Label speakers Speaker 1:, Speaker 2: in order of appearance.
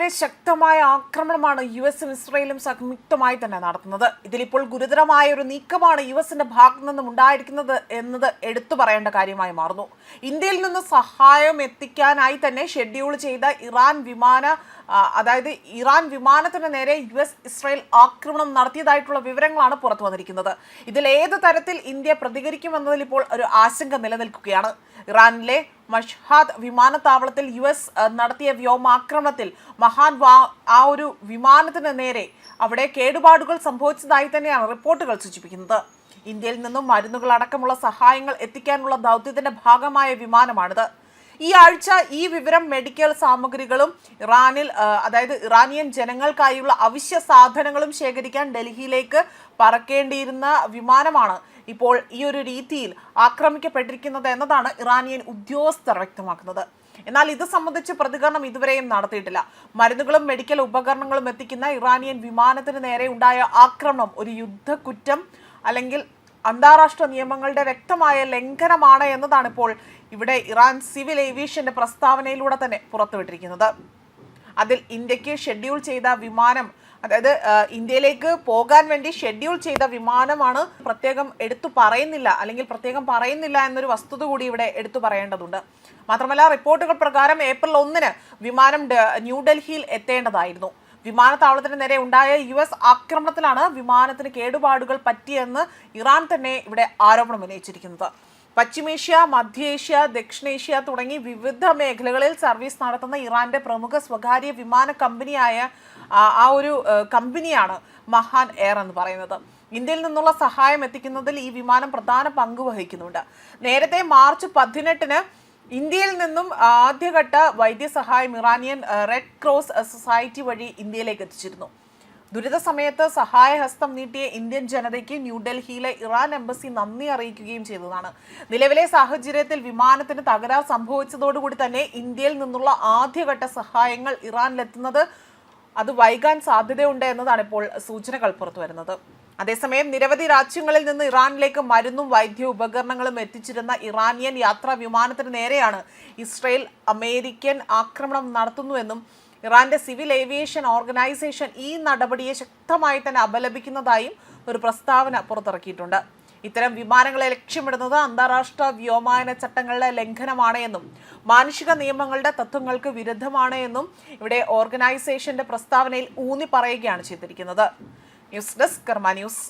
Speaker 1: നേരെ ശക്തമായ ആക്രമണമാണ് യുഎസും ഇസ്രയേലും സംയുക്തമായി തന്നെ നടത്തുന്നത്. ഇതിലിപ്പോൾ ഗുരുതരമായ ഒരു നീക്കമാണ് യുഎസിന്റെ ഭാഗത്തു നിന്നും ഉണ്ടായിരിക്കുന്നത് എന്നത് എടുത്തു പറയേണ്ട കാര്യമായി മാറുന്നു. ഇന്ത്യയിൽ നിന്ന് സഹായം എത്തിക്കാനായി തന്നെ ഷെഡ്യൂൾ ചെയ്ത ഇറാൻ വിമാനത്തിന് നേരെ യുഎസ് ഇസ്രയേൽ ആക്രമണം നടത്തിയതായിട്ടുള്ള വിവരങ്ങളാണ് പുറത്തു വന്നിരിക്കുന്നത്. ഇതിൽ ഏത് തരത്തിൽ ഇന്ത്യ പ്രതികരിക്കുമെന്നതിൽ ഇപ്പോൾ ഒരു ആശങ്ക നിലനിൽക്കുകയാണ്. ഇറാനിലെ മഷ്ഹാദ് വിമാനത്താവളത്തിൽ യുഎസ് നടത്തിയ വ്യോമാക്രമണത്തിൽ ആ ഒരു വിമാനത്തിന് നേരെ അവിടെ കേടുപാടുകൾ സംഭവിച്ചതായി തന്നെയാണ് റിപ്പോർട്ടുകൾ സൂചിപ്പിക്കുന്നത്. ഇന്ത്യയിൽ നിന്നും മരുന്നുകൾ അടക്കമുള്ള സഹായങ്ങൾ എത്തിക്കാനുള്ള ദൗത്യത്തിന്റെ ഭാഗമായ വിമാനമാണിത്. ഈ ആഴ്ച ഈ വിവരം മെഡിക്കൽ സാമഗ്രികളും ഇറാനിയൻ ജനങ്ങൾക്കായുള്ള അവശ്യ സാധനങ്ങളും ശേഖരിക്കാൻ ഡൽഹിയിലേക്ക് പറക്കേണ്ടിയിരുന്ന വിമാനമാണ് ഇപ്പോൾ ഈ ഒരു രീതിയിൽ ആക്രമിക്കപ്പെട്ടിരിക്കുന്നത് എന്നതാണ് ഇറാനിയൻ ഉദ്യോഗസ്ഥർ വ്യക്തമാക്കുന്നത്. എന്നാൽ ഇത് സംബന്ധിച്ച് പ്രതികരണം ഇതുവരെയും നടത്തിയിട്ടില്ല. മരുന്നുകളും മെഡിക്കൽ ഉപകരണങ്ങളും എത്തിക്കുന്ന ഇറാനിയൻ വിമാനത്തിന് നേരെ ഉണ്ടായ ആക്രമണം ഒരു യുദ്ധക്കുറ്റം അല്ലെങ്കിൽ അന്താരാഷ്ട്ര നിയമങ്ങളുടെ വ്യക്തമായ ലംഘനമാണ് എന്നതാണ് ഇപ്പോൾ ഇവിടെ ഇറാൻ സിവിൽ ഏവിയേഷന്റെ പ്രസ്താവനയിലൂടെ തന്നെ പുറത്തുവിട്ടിരിക്കുന്നത്. അതിൽ ഇന്ത്യക്ക് ഷെഡ്യൂൾ ചെയ്ത വിമാനം, ഇന്ത്യയിലേക്ക് പോകാൻ വേണ്ടി ഷെഡ്യൂൾ ചെയ്ത വിമാനമാണ് പ്രത്യേകം പറയുന്നില്ല എന്നൊരു വസ്തുത കൂടി ഇവിടെ എടുത്തു പറയേണ്ടതുണ്ട്. മാത്രമല്ല, റിപ്പോർട്ടുകൾ പ്രകാരം ഏപ്രിൽ 1 വിമാനം ന്യൂഡൽഹിയിൽ എത്തേണ്ടതായിരുന്നു. വിമാനത്താവളത്തിന് നേരെ ഉണ്ടായ യുഎസ് ആക്രമണത്തിലാണ് വിമാനത്തിന് കേടുപാടുകൾ പറ്റിയെന്ന് ഇറാൻ തന്നെ ഇവിടെ ആരോപണം ഉന്നയിച്ചിരിക്കുന്നത്. പശ്ചിമേഷ്യ, മധ്യേഷ്യ, ദക്ഷിണേഷ്യ തുടങ്ങി വിവിധ മേഖലകളിൽ സർവീസ് നടത്തുന്ന ഇറാന്റെ പ്രമുഖ സ്വകാര്യ വിമാന കമ്പനിയായ കമ്പനിയാണ് മഹാൻ എയർ എന്ന് പറയുന്നത്. ഇന്ത്യയിൽ നിന്നുള്ള സഹായം എത്തിക്കുന്നതിൽ ഈ വിമാനം പ്രധാന പങ്ക് വഹിക്കുന്നുണ്ട്. നേരത്തെ മാർച്ച് 18 ഇന്ത്യയിൽ നിന്നും ആദ്യഘട്ട വൈദ്യസഹായം ഇറാനിയൻ റെഡ് ക്രോസ് സൊസൈറ്റി വഴി ഇന്ത്യയിലേക്ക് എത്തിച്ചിരുന്നു. ദുരിത സമയത്ത് സഹായഹസ്തം നീട്ടിയ ഇന്ത്യൻ ജനതയ്ക്ക് ന്യൂഡൽഹിയിലെ ഇറാൻ എംബസി നന്ദി അറിയിക്കുകയും ചെയ്തതാണ്. നിലവിലെ സാഹചര്യത്തിൽ വിമാനത്തിന് തകരാർ സംഭവിച്ചതോടുകൂടി തന്നെ ഇന്ത്യയിൽ നിന്നുള്ള ആദ്യഘട്ട സഹായങ്ങൾ ഇറാനിലെത്തുന്നത് അത് വൈകാൻ സാധ്യതയുണ്ട് എന്നതാണ് ഇപ്പോൾ സൂചനകൾ പുറത്തുവരുന്നത്. അതേസമയം നിരവധി രാജ്യങ്ങളിൽ നിന്ന് ഇറാനിലേക്ക് മരുന്നും വൈദ്യ ഉപകരണങ്ങളും എത്തിച്ചിരുന്ന ഇറാനിയൻ യാത്രാ വിമാനത്തിന് നേരെയാണ് ഇസ്രയേൽ അമേരിക്കൻ ആക്രമണം നടത്തുന്നുവെന്നും ഇറാന്റെ സിവിൽ ഏവിയേഷൻ ഓർഗനൈസേഷൻ ഈ നടപടിയെ ശക്തമായി തന്നെ അപലപിക്കുന്നതായും ഒരു പ്രസ്താവന പുറത്തിറക്കിയിട്ടുണ്ട്. ഇത്തരം വിമാനങ്ങളെ ലക്ഷ്യമിടുന്നത് അന്താരാഷ്ട്ര വ്യോമയാന ചട്ടങ്ങളുടെ ലംഘനമാണ് എന്നും മാനുഷിക നിയമങ്ങളുടെ തത്വങ്ങൾക്ക് വിരുദ്ധമാണ് എന്നും ഇവിടെ ഓർഗനൈസേഷന്റെ പ്രസ്താവനയിൽ ഊന്നി പറയുകയാണ് ചെയ്തിരിക്കുന്നത്. ന്യൂസ് ഡെസ്ക് കർമ്മ ന്യൂസ്.